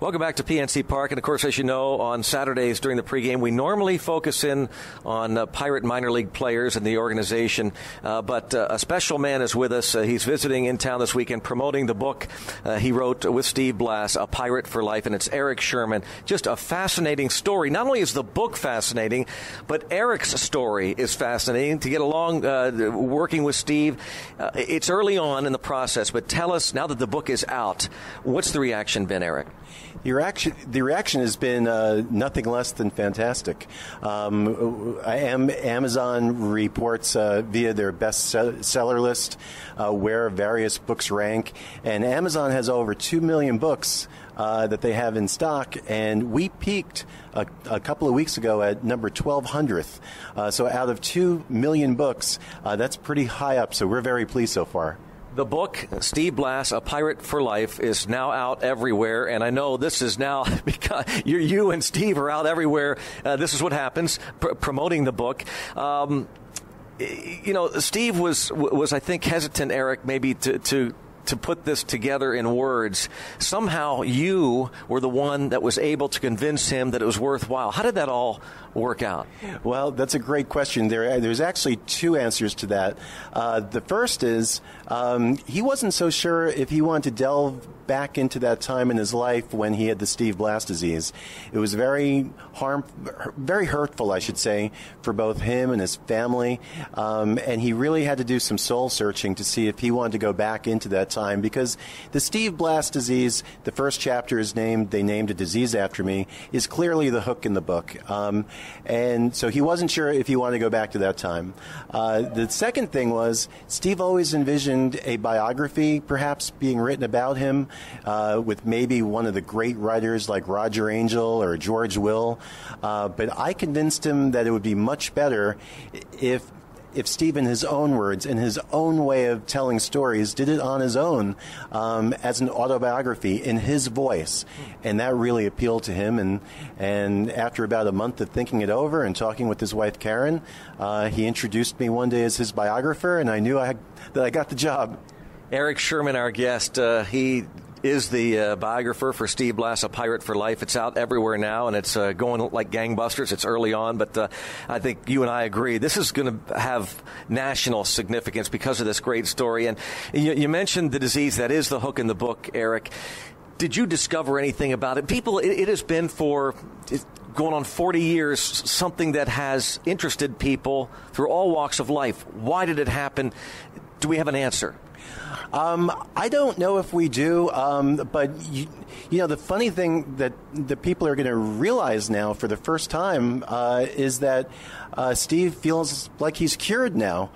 Welcome back to PNC Park. And, of course, as you know, on Saturdays during the pregame, we normally focus in on Pirate minor league players in the organization. But a special man is with us. He's visiting in town this weekend, promoting the book he wrote with Steve Blass, A Pirate for Life, and it's Erik Sherman. Just a fascinating story. Not only is the book fascinating, but Erik's story is fascinating. To get along working with Steve, it's early on in the process, but tell us, now that the book is out, what's the reaction been, Erik? The reaction has been nothing less than fantastic. Amazon reports via their bestseller list where various books rank, and Amazon has over 2 million books that they have in stock, and we peaked a couple of weeks ago at number 1,200th. So out of 2 million books, that's pretty high up, so we're very pleased so far. The book, Steve Blass, A Pirate for Life, is now out everywhere, and I know this is now, because you and Steve are out everywhere. This is what happens, promoting the book. Steve was, I think, hesitant, Erik, maybe to put this together in words. Somehow you were the one that was able to convince him that it was worthwhile. How did that all work out? Well, that's a great question. There's actually two answers to that. The first is he wasn't so sure if he wanted to delve back into that time in his life when he had the Steve Blass disease. It was very hurtful, I should say, for both him and his family. And he really had to do some soul searching to see if he wanted to go back into that time, because the Steve Blass disease, the first chapter is they named a disease after me, is clearly the hook in the book. And so he wasn't sure if he wanted to go back to that time. The second thing was Steve always envisioned a biography perhaps being written about him, with maybe one of the great writers like Roger Angell or George Will. But I convinced him that it would be much better if Steve, in his own words, in his own way of telling stories, did it on his own as an autobiography in his voice. And that really appealed to him. And after about a month of thinking it over and talking with his wife, Karen, he introduced me one day as his biographer, and I knew that I got the job. Erik Sherman, our guest, he is the biographer for Steve Blass, A Pirate for Life. It's out everywhere now, and it's going like gangbusters. It's early on, but I think you and I agree this is going to have national significance because of this great story. And you mentioned the disease that is the hook in the book, Erik. Did you discover anything about it? It has been for going on 40 years, something that has interested people through all walks of life. Why did it happen? Do we have an answer? I don't know if we do, but the funny thing that the people are going to realize now for the first time is that Steve feels like he's cured now.